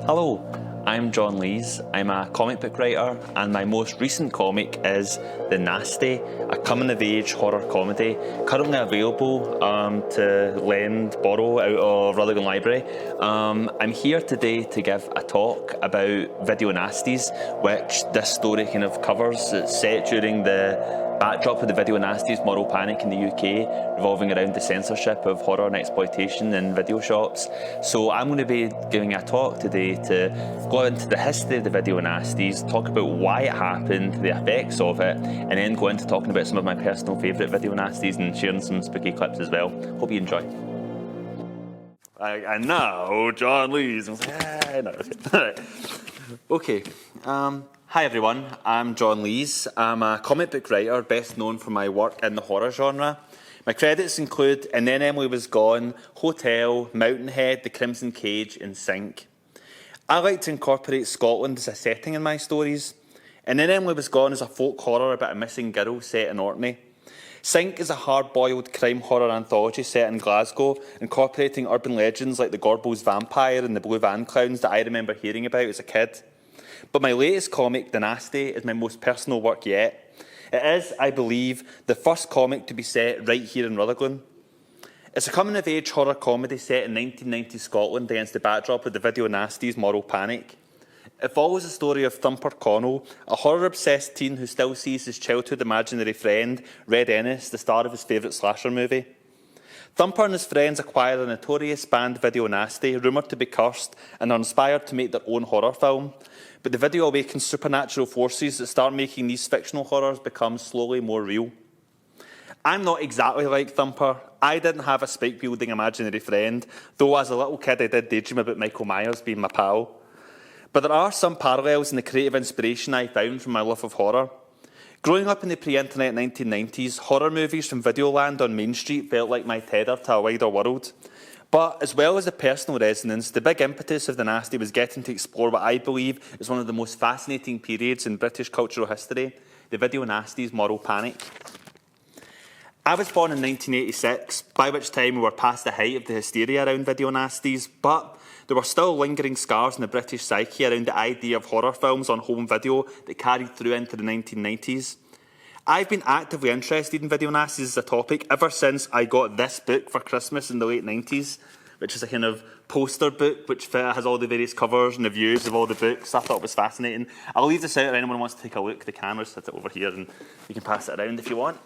Hello, I'm John Lees. I'm a comic book writer, and my most recent comic is The Nasty, a coming-of-age horror comedy, currently available to borrow out of Rutherglen Library. I'm here today to give a talk about video nasties, which this story kind of covers. It's set during the backdrop of the video nasties moral panic in the UK, revolving around the censorship of horror and exploitation in video shops. So I'm going to be giving a talk today to go into the history of the video nasties, talk about why it happened, the effects of it, and then go into talking about some of my personal favourite video nasties and sharing some spooky clips as well. Hope you enjoy. I know, John Lees. I was like, no. Okay. Hi everyone, I'm John Lees. I'm a comic book writer, best known for my work in the horror genre. My credits include And Then Emily Was Gone, Hotel, Mountainhead, The Crimson Cage and Sink. I like to incorporate Scotland as a setting in my stories. And Then Emily Was Gone is a folk horror about a missing girl set in Orkney. Sink is a hard-boiled crime horror anthology set in Glasgow, incorporating urban legends like the Gorbals vampire and the blue van clowns that I remember hearing about as a kid. But my latest comic, The Nasty, is my most personal work yet. It is, I believe, the first comic to be set right here in Rutherglen. It's a coming-of-age horror comedy set in 1990s Scotland against the backdrop of the video nasties moral panic. It follows the story of Thumper Connell, a horror-obsessed teen who still sees his childhood imaginary friend, Red Ennis, the star of his favourite slasher movie. Thumper and his friends acquire a notorious band video nasty, rumoured to be cursed, and are inspired to make their own horror film. But the video awakens supernatural forces that start making these fictional horrors become slowly more real. I'm not exactly like Thumper. I didn't have a spike-wielding imaginary friend, though as a little kid I did daydream about Michael Myers being my pal. But there are some parallels in the creative inspiration I found from my love of horror. Growing up in the pre-internet 1990s, horror movies from Videoland on Main Street felt like my tether to a wider world. But as well as the personal resonance, the big impetus of The Nasty was getting to explore what I believe is one of the most fascinating periods in British cultural history, the video nasties moral panic. I was born in 1986, by which time we were past the height of the hysteria around video nasties, but there were still lingering scars in the British psyche around the idea of horror films on home video that carried through into the 1990s. I've been actively interested in video nasties as a topic ever since I got this book for Christmas in the late 90s, which is a kind of poster book which has all the various covers and the views of all the books. I thought it was fascinating. I'll leave this out if anyone wants to take a look. The camera's set it over here and you can pass it around if you want.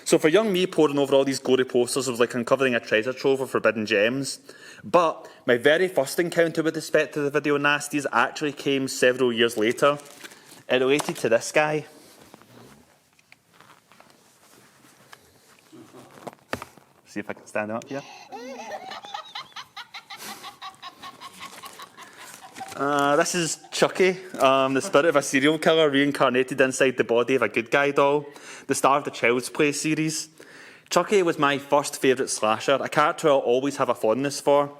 So for young me, poring over all these gory posters was like uncovering a treasure trove of forbidden gems. But my very first encounter with respect to the video nasties actually came several years later. It related to this guy. See if I can stand him up here. This is Chucky, the spirit of a serial killer reincarnated inside the body of a good guy doll, the star of the Child's Play series. Chucky was my first favourite slasher, a character I'll always have a fondness for.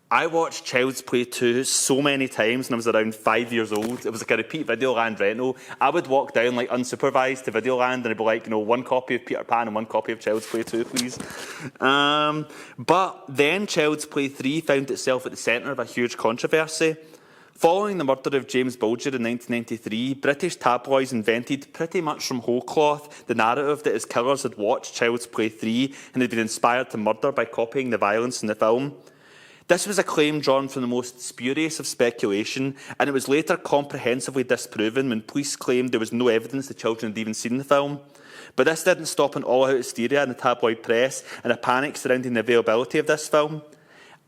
I watched Child's Play 2 so many times when I was around 5 years old. It was like a repeat Videoland rental. I would walk down like unsupervised to Videoland and I'd be like, one copy of Peter Pan and one copy of Child's Play 2, please. But then Child's Play 3 found itself at the centre of a huge controversy. Following the murder of James Bulger in 1993, British tabloids invented pretty much from whole cloth the narrative that his killers had watched Child's Play 3 and had been inspired to murder by copying the violence in the film. This was a claim drawn from the most spurious of speculation, and it was later comprehensively disproven when police claimed there was no evidence the children had even seen the film. But this didn't stop an all-out hysteria in the tabloid press and a panic surrounding the availability of this film.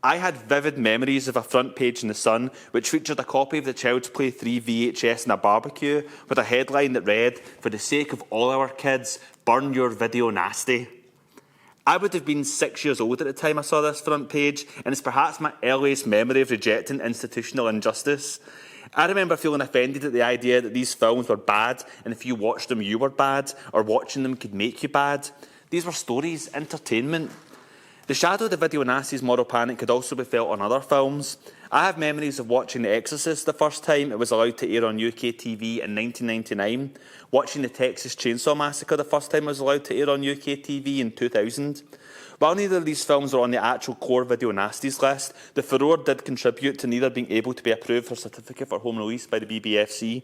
I had vivid memories of a front page in The Sun which featured a copy of the Child's Play 3 VHS in a barbecue with a headline that read, "For the sake of all our kids, burn your video nasty." I would have been 6 years old at the time I saw this front page, and it's perhaps my earliest memory of rejecting institutional injustice. I remember feeling offended at the idea that these films were bad, and if you watched them, you were bad, or watching them could make you bad. These were stories, entertainment. The shadow of the video nasties moral panic could also be felt on other films. I have memories of watching The Exorcist the first time it was allowed to air on UK TV in 1999, watching the Texas Chainsaw Massacre the first time it was allowed to air on UK TV in 2000, While neither of these films were on the actual core video nasties list, the furore did contribute to neither being able to be approved for certificate for home release by the BBFC.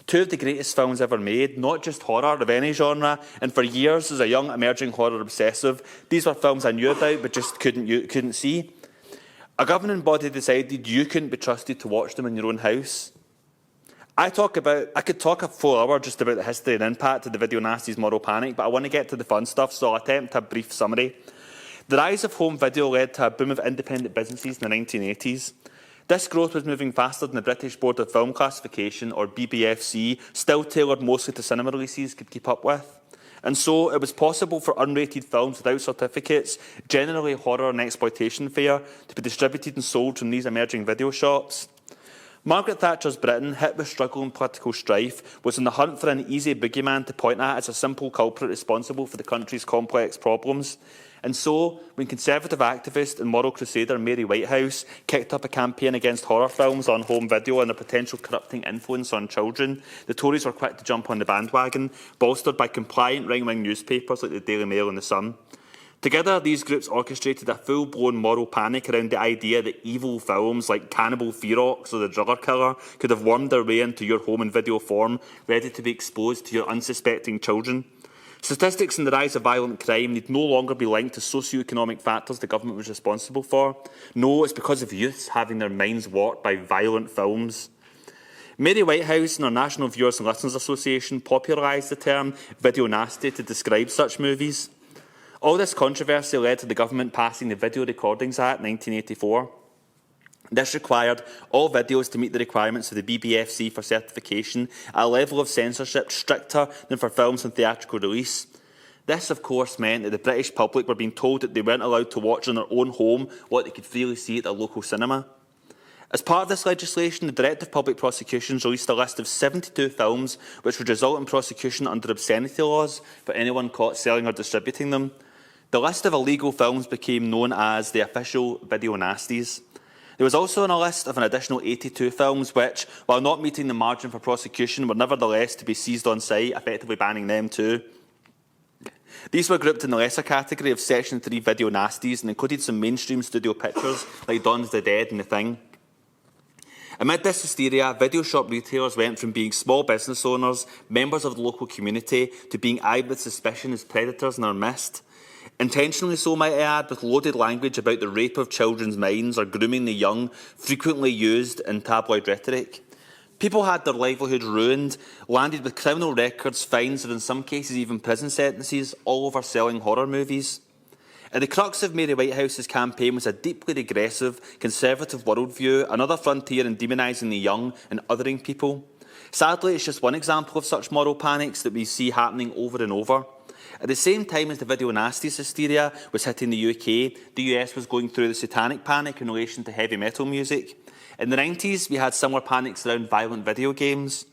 Two of the greatest films ever made, not just horror of any genre, and for years as a young emerging horror obsessive, these were films I knew about but just couldn't see. A governing body decided you couldn't be trusted to watch them in your own house. I could talk a full hour just about the history and impact of the video nasties moral panic, but I want to get to the fun stuff, so I'll attempt a brief summary. The rise of home video led to a boom of independent businesses in the 1980s. This growth was moving faster than the British Board of Film Classification, or BBFC, still tailored mostly to cinema releases, could keep up with. And so it was possible for unrated films without certificates, generally horror and exploitation fare, to be distributed and sold from these emerging video shops. Margaret Thatcher's Britain, hit with struggle and political strife, was on the hunt for an easy boogeyman to point at as a simple culprit responsible for the country's complex problems. And so, when Conservative activist and moral crusader Mary Whitehouse kicked up a campaign against horror films on home video and their potential corrupting influence on children, the Tories were quick to jump on the bandwagon, bolstered by compliant right-wing newspapers like the Daily Mail and the Sun. Together, these groups orchestrated a full-blown moral panic around the idea that evil films like Cannibal Ferox or The Driller Killer could have wormed their way into your home in video form, ready to be exposed to your unsuspecting children. Statistics on the rise of violent crime need no longer be linked to socio-economic factors the government was responsible for. No, it's because of youths having their minds warped by violent films. Mary Whitehouse and her National Viewers and Listeners Association popularised the term video nasty to describe such movies. All this controversy led to the government passing the Video Recordings Act 1984. This required all videos to meet the requirements of the BBFC for certification at a level of censorship stricter than for films on theatrical release. This, of course, meant that the British public were being told that they weren't allowed to watch in their own home what they could freely see at their local cinema. As part of this legislation, the Director of Public Prosecutions released a list of 72 films which would result in prosecution under obscenity laws for anyone caught selling or distributing them. The list of illegal films became known as the official video nasties. There was also on a list of an additional 82 films which, while not meeting the margin for prosecution, were nevertheless to be seized on sight, effectively banning them too. These were grouped in the lesser category of Section 3 video nasties and included some mainstream studio pictures like Dawn of the Dead and The Thing. Amid this hysteria, video shop retailers went from being small business owners, members of the local community, to being eyed with suspicion as predators in our midst. Intentionally so, might I add, with loaded language about the rape of children's minds or grooming the young, frequently used in tabloid rhetoric. People had their livelihood ruined, landed with criminal records, fines, and in some cases even prison sentences, all over selling horror movies. At the crux of Mary Whitehouse's campaign was a deeply regressive, conservative worldview, another frontier in demonising the young and othering people. Sadly, it's just one example of such moral panics that we see happening over and over. At the same time as the video nasties hysteria was hitting the UK, the US was going through the satanic panic in relation to heavy metal music. In the 90s, we had similar panics around violent video games.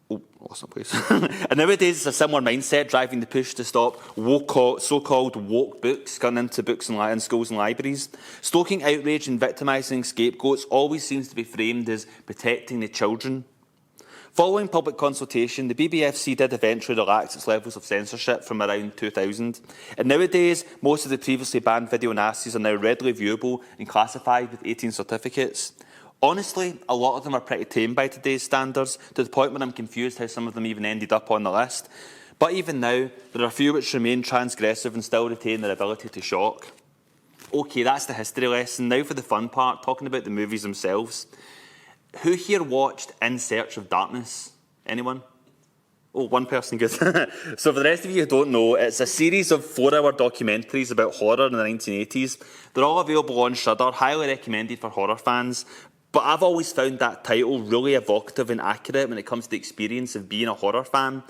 Lost my place. And nowadays, it's a similar mindset driving the push to stop so-called woke books going into books in schools and libraries. Stoking outrage and victimising scapegoats always seems to be framed as protecting the children. Following public consultation, the BBFC did eventually relax its levels of censorship from around 2000. And nowadays, most of the previously banned video nasties are now readily viewable and classified with 18 certificates. Honestly, a lot of them are pretty tame by today's standards, to the point where I'm confused how some of them even ended up on the list. But even now, there are a few which remain transgressive and still retain their ability to shock. OK, that's the history lesson. Now for the fun part, talking about the movies themselves. Who here watched In Search of Darkness? Anyone? Oh, one person, good. So for the rest of you who don't know, it's a series of 4-hour documentaries about horror in the 1980s. They're all available on Shudder, highly recommended for horror fans. But I've always found that title really evocative and accurate when it comes to the experience of being a horror fan.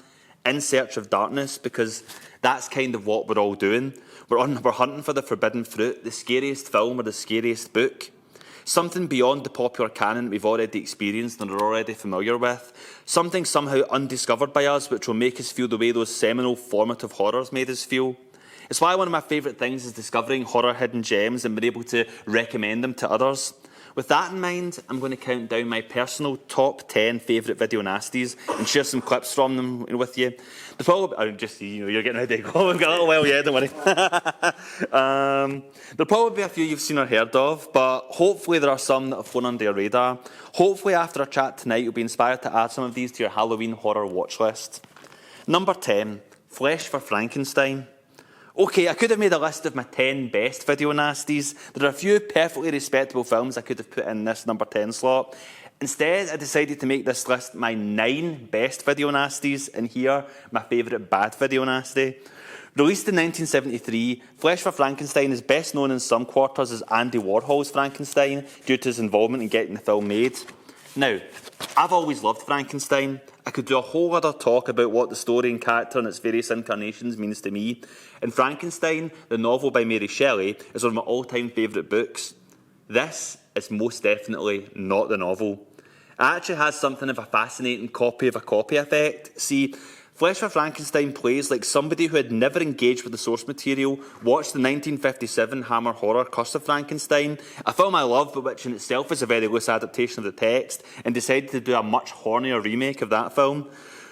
In Search of Darkness, because that's kind of what we're all doing. We're hunting for the forbidden fruit, the scariest film or the scariest book. Something beyond the popular canon we've already experienced and are already familiar with. Something somehow undiscovered by us which will make us feel the way those seminal formative horrors made us feel. It's why one of my favourite things is discovering horror hidden gems and being able to recommend them to others. With that in mind, I'm going to count down my personal top 10 favourite video nasties and share some clips from them with you. The probably, you're getting ready to go. We've got a little while, yeah, don't worry. There'll probably be a few you've seen or heard of, but hopefully there are some that have flown under your radar. Hopefully after our chat tonight, you'll be inspired to add some of these to your Halloween horror watch list. Number 10, Flesh for Frankenstein. Okay, I could have made a list of my 10 best video nasties. There are a few perfectly respectable films I could have put in this number 10 slot. Instead, I decided to make this list my 9 best video nasties, and here, my favourite bad video nasty. Released in 1973, Flesh for Frankenstein is best known in some quarters as Andy Warhol's Frankenstein due to his involvement in getting the film made. Now, I've always loved Frankenstein. I could do a whole other talk about what the story and character and its various incarnations means to me. And Frankenstein, the novel by Mary Shelley, is one of my all-time favourite books. This is most definitely not the novel. It actually has something of a fascinating copy of a copy effect. See, Flesh for Frankenstein plays like somebody who had never engaged with the source material, watched the 1957 Hammer horror Curse of Frankenstein, a film I love but which in itself is a very loose adaptation of the text, and decided to do a much hornier remake of that film.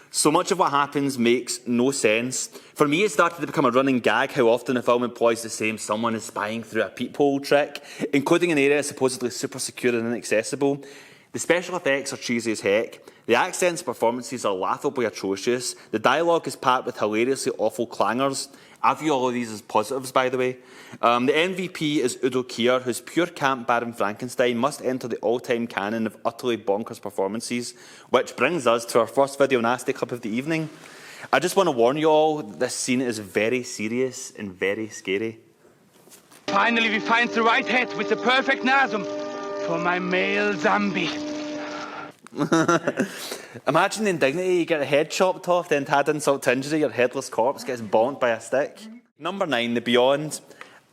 So much of what happens makes no sense. For me, it started to become a running gag how often a film employs the same someone is spying through a peephole trick, including an area supposedly super secure and inaccessible. The special effects are cheesy as heck. The accents and performances are laughably atrocious. The dialogue is packed with hilariously awful clangers. I view all of these as positives, by the way. The MVP is Udo Kier, whose pure camp Baron Frankenstein must enter the all-time canon of utterly bonkers performances, which brings us to our first video nasty clip of the evening. I just want to warn you all, this scene is very serious and very scary. Finally, we find the right head with the perfect nasum for my male zombie. Imagine the indignity, you get a head chopped off, then to add insult to injury, your headless corpse gets bonked by a stick. Number 9, The Beyond.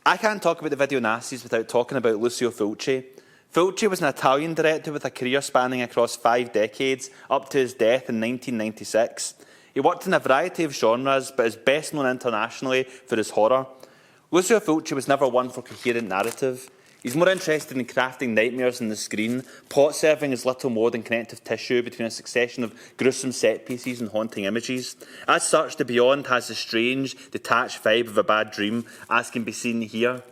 I can't talk about the video nasties without talking about Lucio Fulci. Fulci was an Italian director with a career spanning across 5 decades, up to his death in 1996. He worked in a variety of genres, but is best known internationally for his horror. Lucio Fulci was never one for coherent narrative. He's more interested in crafting nightmares on the screen. Plot serving is little more than connective tissue between a succession of gruesome set pieces and haunting images. As such, The Beyond has the strange, detached vibe of a bad dream, as can be seen here.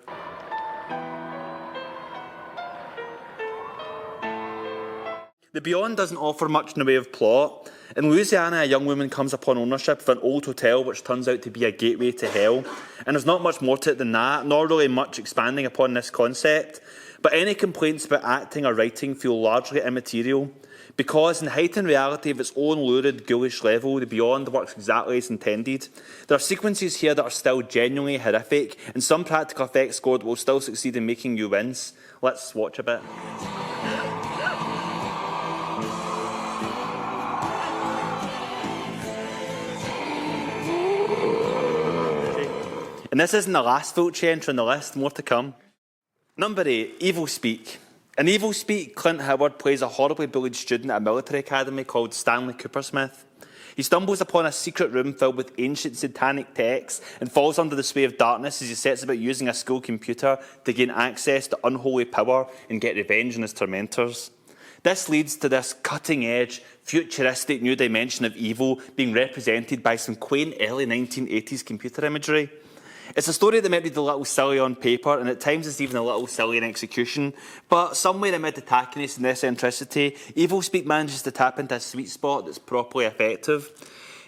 The Beyond doesn't offer much in the way of plot. In Louisiana, a young woman comes upon ownership of an old hotel which turns out to be a gateway to hell. And there's not much more to it than that, nor really much expanding upon this concept. But any complaints about acting or writing feel largely immaterial, because in the heightened reality of its own lurid, ghoulish level, The Beyond works exactly as intended. There are sequences here that are still genuinely horrific, and some practical effects scored will still succeed in making you wince. Let's watch a bit. And this isn't the last Fulci entry on the list, more to come. Number 8, Evil Speak. In Evil Speak, Clint Howard plays a horribly bullied student at a military academy called Stanley Coopersmith. He stumbles upon a secret room filled with ancient satanic texts and falls under the sway of darkness as he sets about using a school computer to gain access to unholy power and get revenge on his tormentors. This leads to this cutting-edge, futuristic new dimension of evil being represented by some quaint early 1980s computer imagery. It's a story that might be a little silly on paper, and at times it's even a little silly in execution, but somewhere amid the tackiness and eccentricity, Evil Speak manages to tap into a sweet spot that's properly effective.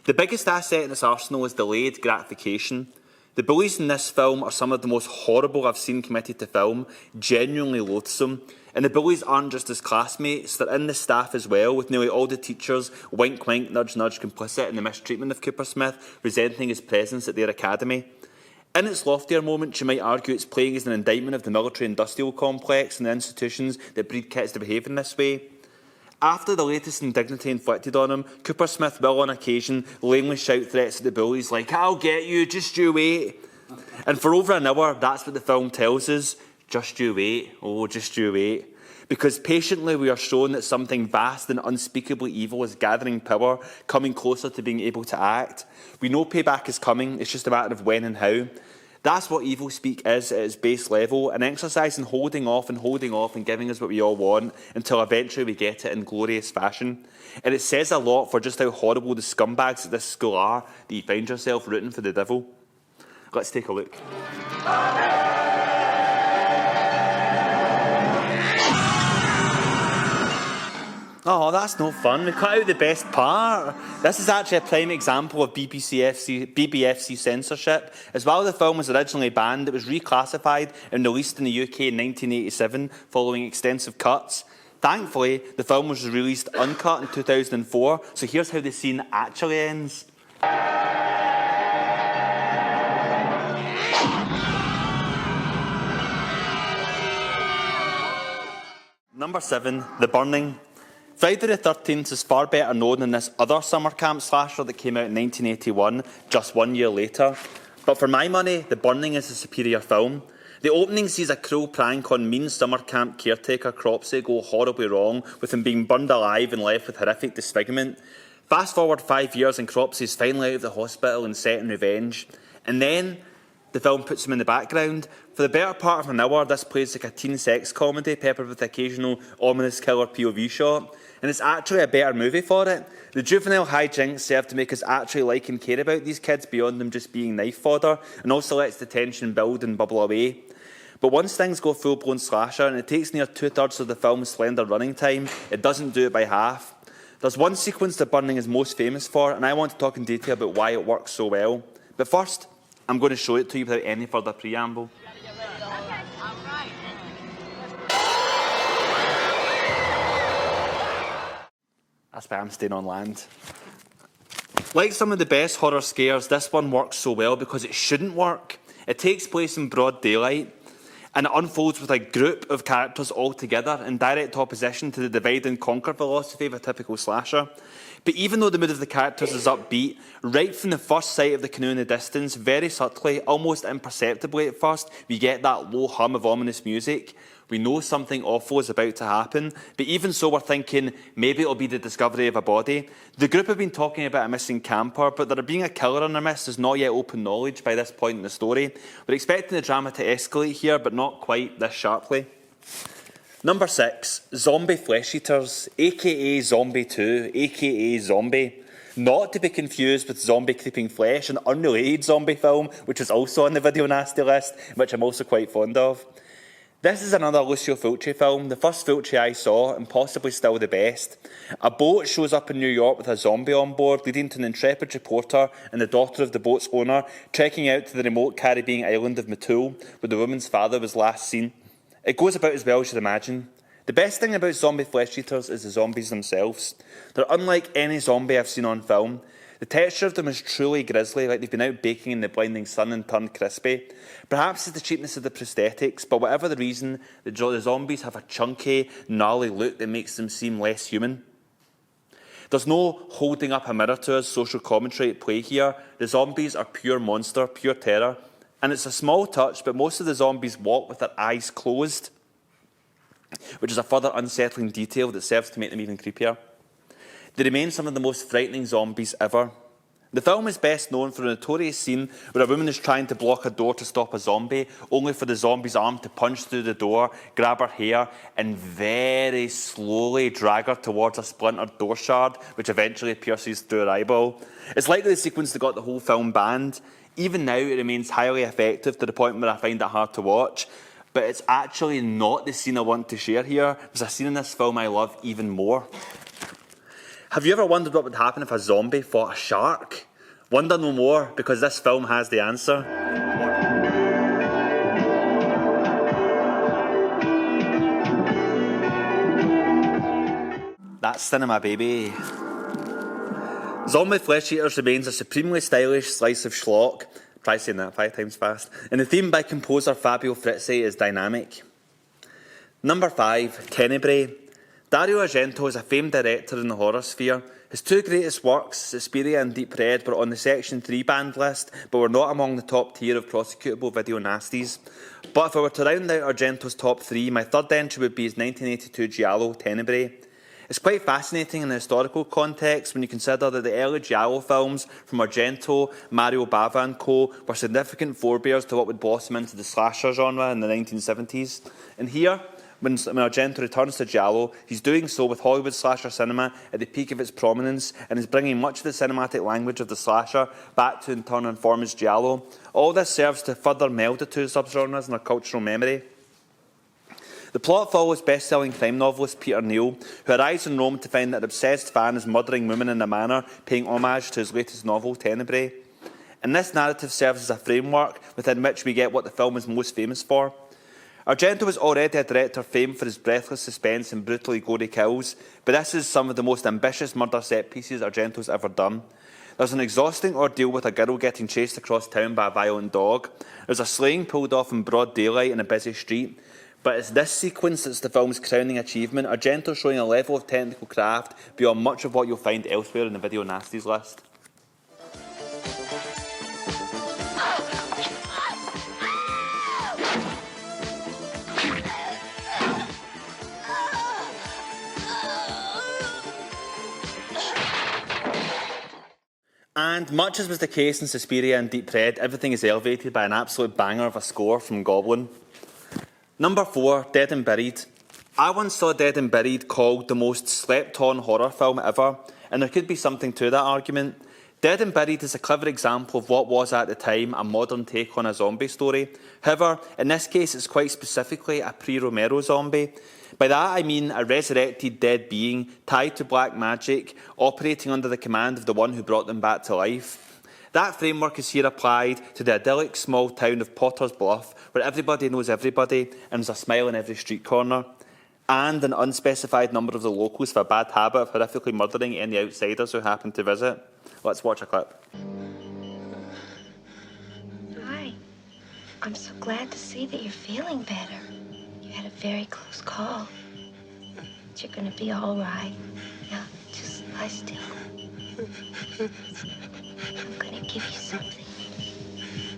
The biggest asset in its arsenal is delayed gratification. The bullies in this film are some of the most horrible I've seen committed to film, genuinely loathsome. And the bullies aren't just his classmates, they're in the staff as well, with nearly all the teachers, wink wink, nudge nudge, complicit in the mistreatment of Coopersmith, resenting his presence at their academy. In its loftier moments, you might argue it's playing as an indictment of the military-industrial complex and the institutions that breed kids to behave in this way. After the latest indignity inflicted on him, Coopersmith will on occasion lamely shout threats at the bullies like, "I'll get you, just you wait." And for over an hour, that's what the film tells us. Just you wait. Oh, just you wait. Because patiently we are shown that something vast and unspeakably evil is gathering power, coming closer to being able to act. We know payback is coming, it's just a matter of when and how. That's what evil speak is at its base level, an exercise in holding off and giving us what we all want until eventually we get it in glorious fashion. And it says a lot for just how horrible the scumbags at this school are that you find yourself rooting for the devil. Let's take a look. Oh, that's no fun. We cut out the best part. This is actually a prime example of BBFC censorship. As while the film was originally banned, it was reclassified and released in the UK in 1987 following extensive cuts. Thankfully, the film was released uncut in 2004, so here's how the scene actually ends. Number 7, The Burning. Friday the 13th is far better known than this other summer camp slasher that came out in 1981, just 1 year later. But for my money, The Burning is a superior film. The opening sees a cruel prank on mean summer camp caretaker Cropsey go horribly wrong, with him being burned alive and left with horrific disfigurement. Fast forward 5 years and Cropsey is finally out of the hospital and set in revenge. And then the film puts him in the background. For the better part of an hour, this plays like a teen sex comedy peppered with occasional ominous killer POV shot. And it's actually a better movie for it. The juvenile hijinks serve to make us actually like and care about these kids beyond them just being knife fodder, and also lets the tension build and bubble away. But once things go full-blown slasher, and it takes near 2/3 of the film's slender running time, it doesn't do it by half. There's one sequence The Burning is most famous for, and I want to talk in detail about why it works so well. But first, I'm going to show it to you without any further preamble. That's why I'm staying on land. Like some of the best horror scares, this one works so well because it shouldn't work. It takes place in broad daylight, and it unfolds with a group of characters all together in direct opposition to the divide and conquer philosophy of a typical slasher. But even though the mood of the characters is upbeat, right from the first sight of the canoe in the distance, very subtly, almost imperceptibly at first, we get that low hum of ominous music. We know something awful is about to happen, but even so we're thinking maybe it'll be the discovery of a body. The group have been talking about a missing camper, but there being a killer in their midst is not yet open knowledge by this point in the story. We're expecting the drama to escalate here, but not quite this sharply. Number 6, Zombie Flesh Eaters, aka Zombie 2, aka Zombie. Not to be confused with Zombie Creeping Flesh, an unrelated zombie film, which is also on the video nasty list, which I'm also quite fond of. This is another Lucio Fulci film, the first Fulci I saw, and possibly still the best. A boat shows up in New York with a zombie on board, leading to an intrepid reporter and the daughter of the boat's owner trekking out to the remote Caribbean island of Matul, where the woman's father was last seen. It goes about as well as you'd imagine. The best thing about Zombie Flesh Eaters is the zombies themselves. They're unlike any zombie I've seen on film. The texture of them is truly grisly, like they've been out baking in the blinding sun and turned crispy. Perhaps it's the cheapness of the prosthetics, but whatever the reason, the zombies have a chunky, gnarly look that makes them seem less human. There's no holding up a mirror to us social commentary at play here. The zombies are pure monster, pure terror. And it's a small touch, but most of the zombies walk with their eyes closed, which is a further unsettling detail that serves to make them even creepier. They remain some of the most frightening zombies ever. The film is best known for a notorious scene where a woman is trying to block a door to stop a zombie, only for the zombie's arm to punch through the door, grab her hair, and very slowly drag her towards a splintered door shard, which eventually pierces through her eyeball. It's likely the sequence that got the whole film banned. Even now, it remains highly effective to the point where I find it hard to watch. But it's actually not the scene I want to share here. There's a scene in this film I love even more. Have you ever wondered what would happen if a zombie fought a shark? Wonder no more, because this film has the answer. That's cinema, baby. Zombie Flesh Eaters remains a supremely stylish slice of schlock. Try saying that 5 times fast. And the theme by composer Fabio Frizzi is dynamic. Number 5, Tenebrae. Dario Argento is a famed director in the horror sphere. His 2 greatest works, Suspiria and Deep Red, were on the Section 3 banned list, but were not among the top tier of prosecutable video nasties. But if I were to round out Argento's top 3, my third entry would be his 1982 giallo, Tenebrae. It's quite fascinating in the historical context when you consider that the early giallo films from Argento, Mario Bava and co. were significant forebears to what would blossom into the slasher genre in the 1970s. And here, when Argento returns to giallo, he's doing so with Hollywood slasher cinema at the peak of its prominence and is bringing much of the cinematic language of the slasher back to in turn inform his giallo. All this serves to further meld the two subgenres in our cultural memory. The plot follows best-selling crime novelist Peter Neal, who arrives in Rome to find that an obsessed fan is murdering women in a manner paying homage to his latest novel, Tenebrae. And this narrative serves as a framework within which we get what the film is most famous for. Argento was already a director famed for his breathless suspense and brutally gory kills, but this is some of the most ambitious murder set pieces Argento's ever done. There's an exhausting ordeal with a girl getting chased across town by a violent dog. There's a slaying pulled off in broad daylight in a busy street. But it's this sequence that's the film's crowning achievement, Argento showing a level of technical craft beyond much of what you'll find elsewhere in the Video Nasties list. And much as was the case in Suspiria and Deep Red, everything is elevated by an absolute banger of a score from Goblin. Number 4, Dead and Buried. I once saw Dead and Buried called the most slept-on horror film ever, and there could be something to that argument. Dead and Buried is a clever example of what was at the time a modern take on a zombie story. However, in this case it's quite specifically a pre-Romero zombie. By that I mean a resurrected dead being tied to black magic, operating under the command of the one who brought them back to life. That framework is here applied to the idyllic small town of Potter's Bluff, where everybody knows everybody and there's a smile in every street corner, and an unspecified number of the locals have a bad habit of horrifically murdering any outsiders who happen to visit. Let's watch a clip. Hi. I'm so glad to see that you're feeling better. You had a very close call. But you're gonna be all right. Now, just lie still. I'm gonna give you something.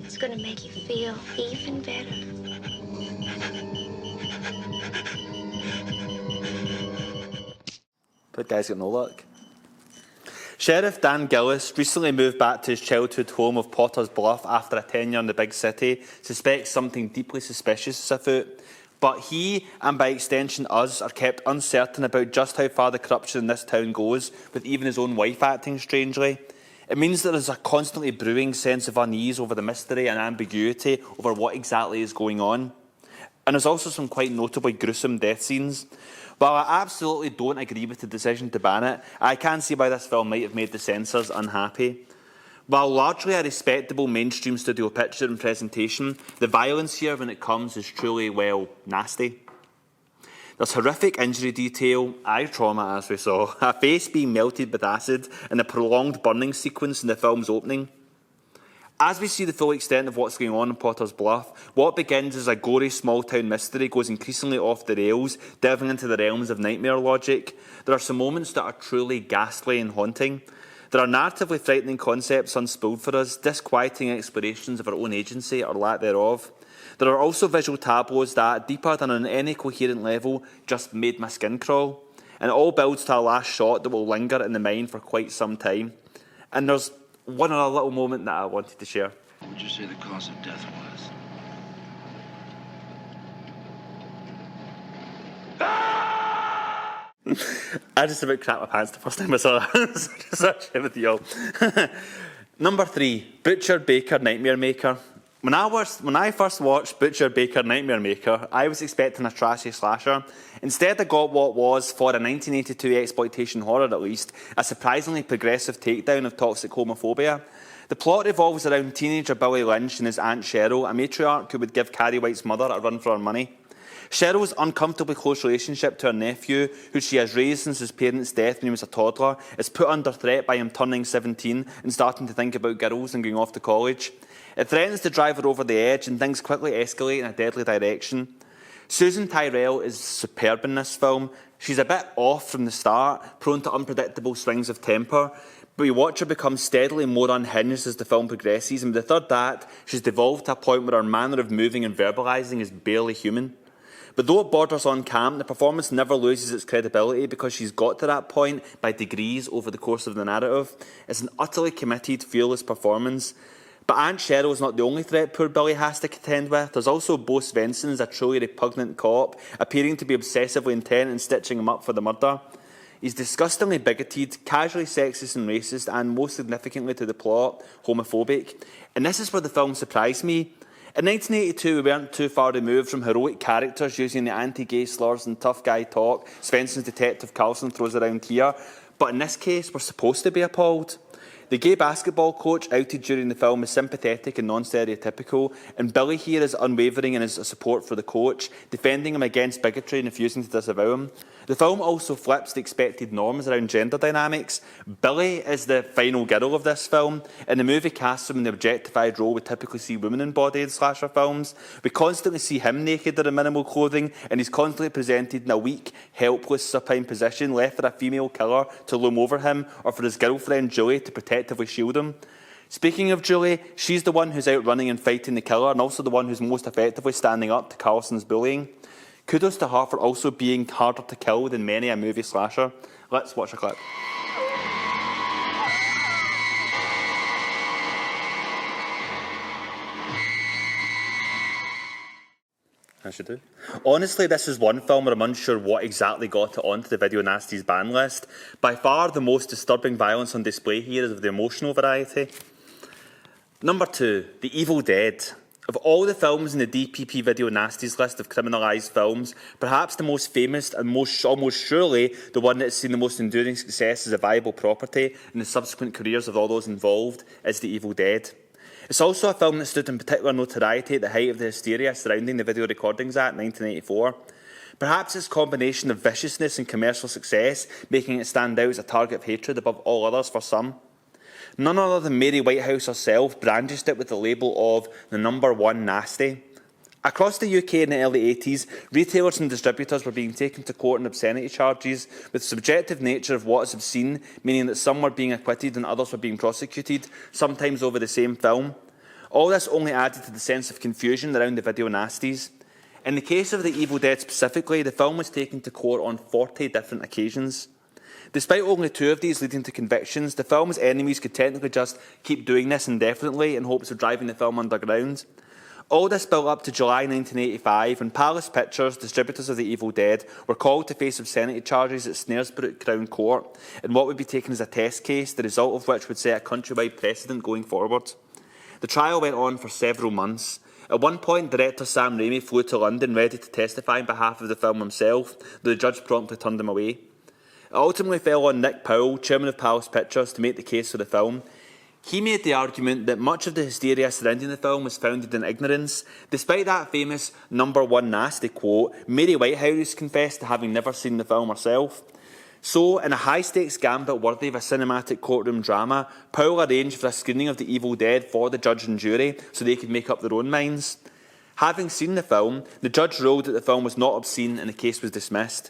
It's gonna make you feel even better. That guy's got no luck. Sheriff Dan Gillis recently moved back to his childhood home of Potter's Bluff after a tenure in the big city, suspects something deeply suspicious is afoot. But he, and by extension us, are kept uncertain about just how far the corruption in this town goes, with even his own wife acting strangely. It means that there's a constantly brewing sense of unease over the mystery and ambiguity over what exactly is going on. And there's also some quite notably gruesome death scenes. While I absolutely don't agree with the decision to ban it, I can see why this film might have made the censors unhappy. While largely a respectable mainstream studio picture and presentation, the violence here when it comes is truly, well, nasty. There's horrific injury detail, eye trauma as we saw, a face being melted with acid, and a prolonged burning sequence in the film's opening. As we see the full extent of what's going on in Potter's Bluff, what begins as a gory small-town mystery goes increasingly off the rails, delving into the realms of nightmare logic. There are some moments that are truly ghastly and haunting. There are narratively frightening concepts unspooled for us, disquieting explorations of our own agency or lack thereof. There are also visual tableaus that, deeper than on any coherent level, just made my skin crawl. And it all builds to a last shot that will linger in the mind for quite some time. And there's one other little moment that I wanted to share. What would you say the cause of death was? I just about crapped my pants the first time I saw that. Such a with you all. Number 3, Butcher, Baker, Nightmare Maker. When I first watched Butcher, Baker, Nightmare Maker, I was expecting a trashy slasher. Instead, I got what was, for a 1982 exploitation horror at least, a surprisingly progressive takedown of toxic homophobia. The plot revolves around teenager Billy Lynch and his aunt Cheryl, a matriarch who would give Carrie White's mother a run for her money. Cheryl's uncomfortably close relationship to her nephew, who she has raised since his parents' death when he was a toddler, is put under threat by him turning 17 and starting to think about girls and going off to college. It threatens to drive her over the edge and things quickly escalate in a deadly direction. Susan Tyrrell is superb in this film. She's a bit off from the start, prone to unpredictable swings of temper, but we watch her become steadily more unhinged as the film progresses, and with the third act, she's devolved to a point where her manner of moving and verbalising is barely human. But though it borders on camp, the performance never loses its credibility because she's got to that point by degrees over the course of the narrative. It's an utterly committed, fearless performance. But Aunt Cheryl's not the only threat poor Billy has to contend with. There's also Bo Svensson's a truly repugnant cop, appearing to be obsessively intent in stitching him up for the murder. He's disgustingly bigoted, casually sexist and racist, and most significantly to the plot, homophobic. And this is where the film surprised me. In 1982, we weren't too far removed from heroic characters using the anti-gay slurs and tough guy talk Svensson's detective Carlson throws around here. But in this case, we're supposed to be appalled. The gay basketball coach outed during the film is sympathetic and non-stereotypical, and Billy here is unwavering in his support for the coach, defending him against bigotry and refusing to disavow him. The film also flips the expected norms around gender dynamics. Billy is the final girl of this film, and the movie casts him in the objectified role we typically see women embodied in slasher films. We constantly see him naked or in minimal clothing, and he's constantly presented in a weak, helpless, supine position, left for a female killer to loom over him, or for his girlfriend Julie to protectively shield him. Speaking of Julie, she's the one who's out running and fighting the killer, and also the one who's most effectively standing up to Carlson's bullying. Kudos to her for also being harder to kill than many a movie slasher. Let's watch a clip. As you do. Honestly, this is one film where I'm unsure what exactly got it onto the Video Nasties ban list. By far, the most disturbing violence on display here is of the emotional variety. Number 2, The Evil Dead. Of all the films in the DPP Video Nasties list of criminalised films, perhaps the most famous and almost surely the one that's seen the most enduring success as a viable property in the subsequent careers of all those involved is The Evil Dead. It's also a film that stood in particular notoriety at the height of the hysteria surrounding the Video Recordings Act 1984. Perhaps its combination of viciousness and commercial success making it stand out as a target of hatred above all others for some. None other than Mary Whitehouse herself brandished it with the label of the #1 nasty. Across the UK in the early 80s, retailers and distributors were being taken to court on obscenity charges, with the subjective nature of what is obscene, meaning that some were being acquitted and others were being prosecuted, sometimes over the same film. All this only added to the sense of confusion around the Video Nasties. In the case of The Evil Dead specifically, the film was taken to court on 40 different occasions. Despite only 2 of these leading to convictions, the film's enemies could technically just keep doing this indefinitely in hopes of driving the film underground. All this built up to July 1985, when Palace Pictures, distributors of The Evil Dead, were called to face obscenity charges at Snaresbrook Crown Court in what would be taken as a test case, the result of which would set a countrywide precedent going forward. The trial went on for several months. At one point, director Sam Raimi flew to London ready to testify on behalf of the film himself, though the judge promptly turned him away. It ultimately fell on Nick Powell, chairman of Palace Pictures, to make the case for the film. He made the argument that much of the hysteria surrounding the film was founded in ignorance. Despite that famous #1 nasty quote, Mary Whitehouse confessed to having never seen the film herself. So, in a high-stakes gambit worthy of a cinematic courtroom drama, Powell arranged for a screening of The Evil Dead for the judge and jury so they could make up their own minds. Having seen the film, the judge ruled that the film was not obscene and the case was dismissed.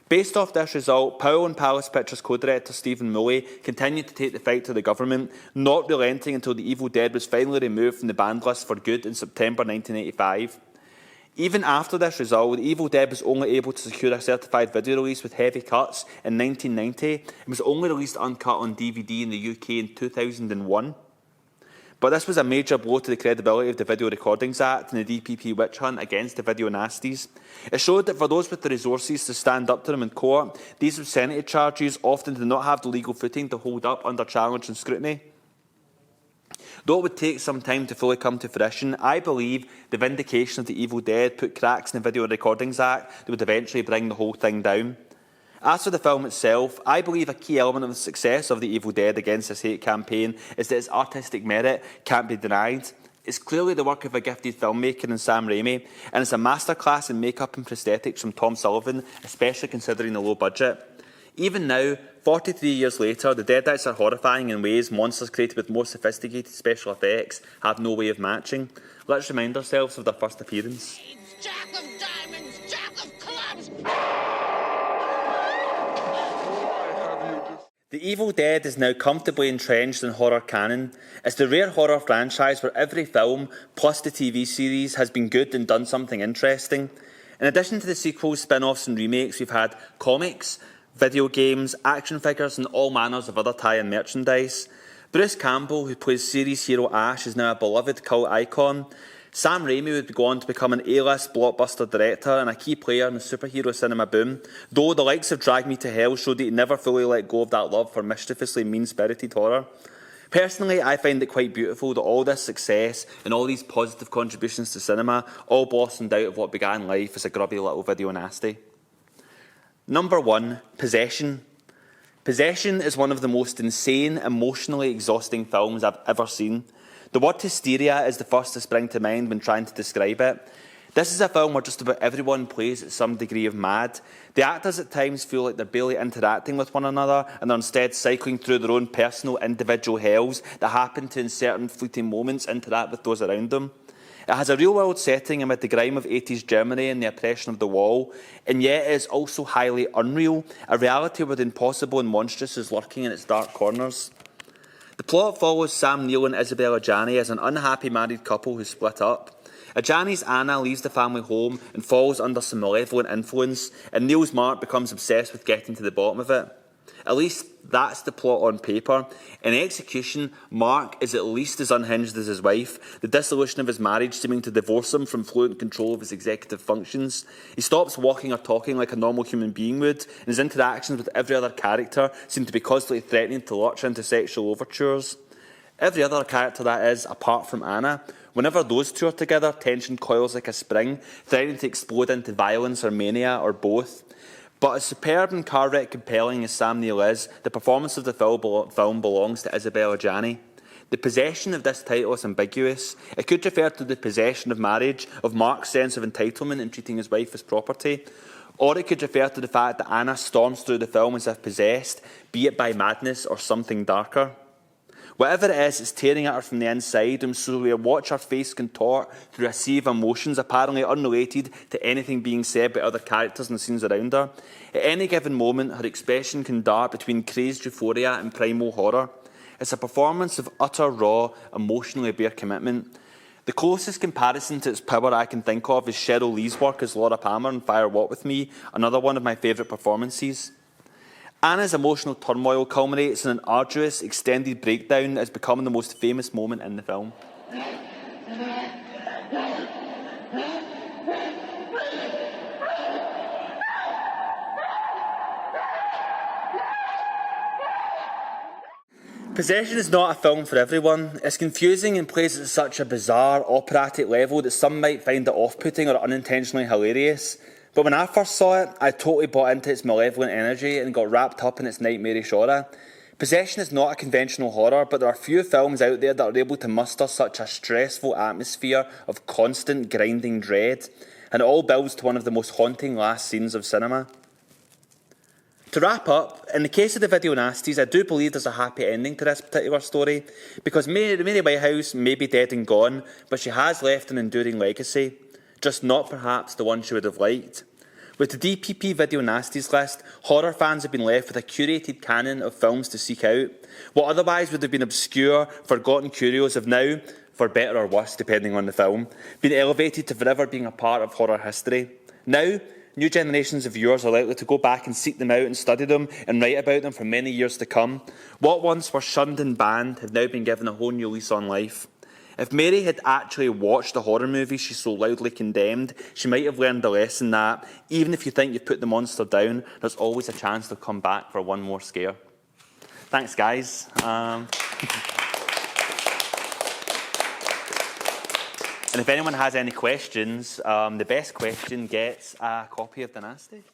Based off this result, Powell and Palace Pictures co-director Stephen Mooley continued to take the fight to the government, not relenting until The Evil Dead was finally removed from the banned list for good in September 1985. Even after this result, The Evil Dead was only able to secure a certified video release with heavy cuts in 1990 and was only released uncut on DVD in the UK in 2001. But this was a major blow to the credibility of the Video Recordings Act and the DPP witch hunt against the Video Nasties. It showed that for those with the resources to stand up to them in court, these obscenity charges often did not have the legal footing to hold up under challenge and scrutiny. Though it would take some time to fully come to fruition, I believe the vindication of The Evil Dead put cracks in the Video Recordings Act that would eventually bring the whole thing down. As for the film itself, I believe a key element of the success of The Evil Dead against this hate campaign is that its artistic merit can't be denied. It's clearly the work of a gifted filmmaker in Sam Raimi, and it's a masterclass in makeup and prosthetics from Tom Sullivan, especially considering the low budget. Even now, 43 years later, the Deadites are horrifying in ways monsters created with more sophisticated special effects have no way of matching. Let's remind ourselves of their first appearance. Jack of diamonds, Jack of clubs! The Evil Dead is now comfortably entrenched in horror canon. It's the rare horror franchise where every film, plus the TV series, has been good and done something interesting. In addition to the sequels, spin-offs and remakes, we've had comics, video games, action figures and all manners of other tie-in merchandise. Bruce Campbell, who plays series hero Ash, is now a beloved cult icon. Sam Raimi would go on to become an A-list blockbuster director and a key player in the superhero cinema boom, though the likes of Drag Me to Hell showed that he never fully let go of that love for mischievously mean-spirited horror. Personally, I find it quite beautiful that all this success and all these positive contributions to cinema all blossomed out of what began life as a grubby little video nasty. Number 1, Possession. Possession is one of the most insane, emotionally exhausting films I've ever seen. The word hysteria is the first to spring to mind when trying to describe it. This is a film where just about everyone plays at some degree of mad. The actors at times feel like they're barely interacting with one another and are instead cycling through their own personal individual hells that happen to, in certain fleeting moments, interact with those around them. It has a real-world setting amid the grime of 80s Germany and the oppression of the wall, and yet it is also highly unreal, a reality where the impossible and monstrous is lurking in its dark corners. The plot follows Sam Neill and Isabella Janney as an unhappy married couple who split up. Janney's Anna leaves the family home and falls under some malevolent influence, and Neil's Mark becomes obsessed with getting to the bottom of it. At least that's the plot on paper. In execution, Mark is at least as unhinged as his wife, the dissolution of his marriage seeming to divorce him from fluent control of his executive functions. He stops walking or talking like a normal human being would, and his interactions with every other character seem to be constantly threatening to launch into sexual overtures. Every other character, that is, apart from Anna. Whenever those two are together, tension coils like a spring, threatening to explode into violence or mania, or both. But as superb and car wreck compelling as Sam Neill is, the performance of the film belongs to Isabella Janney. The possession of this title is ambiguous. It could refer to the possession of marriage, of Mark's sense of entitlement in treating his wife as property, or it could refer to the fact that Anna storms through the film as if possessed, be it by madness or something darker. Whatever it is, it's tearing at her from the inside, and so we watch her face contort through a sea of emotions apparently unrelated to anything being said by other characters in the scenes around her. At any given moment, her expression can dart between crazed euphoria and primal horror. It's a performance of utter, raw, emotionally bare commitment. The closest comparison to its power I can think of is Cheryl Lee's work as Laura Palmer in Fire Walk With Me, another one of my favourite performances. Anna's emotional turmoil culminates in an arduous, extended breakdown that has become the most famous moment in the film. Possession is not a film for everyone. It's confusing and plays at such a bizarre, operatic level that some might find it off-putting or unintentionally hilarious. But when I first saw it, I totally bought into its malevolent energy and got wrapped up in its nightmarish aura. Possession is not a conventional horror, but there are few films out there that are able to muster such a stressful atmosphere of constant grinding dread, and it all builds to one of the most haunting last scenes of cinema. To wrap up, in the case of the video nasties, I do believe there's a happy ending to this particular story, because Mary Whitehouse may be dead and gone, but she has left an enduring legacy, just not perhaps the one she would have liked. With the DPP Video Nasties list, horror fans have been left with a curated canon of films to seek out. What otherwise would have been obscure, forgotten curios have now, for better or worse depending on the film, been elevated to forever being a part of horror history. Now, new generations of viewers are likely to go back and seek them out and study them and write about them for many years to come. What once were shunned and banned have now been given a whole new lease on life. If Mary had actually watched the horror movies she so loudly condemned, she might have learned the lesson that, even if you think you've put the monster down, there's always a chance they'll come back for one more scare. Thanks, guys. And if anyone has any questions, the best question gets a copy of the Nasty.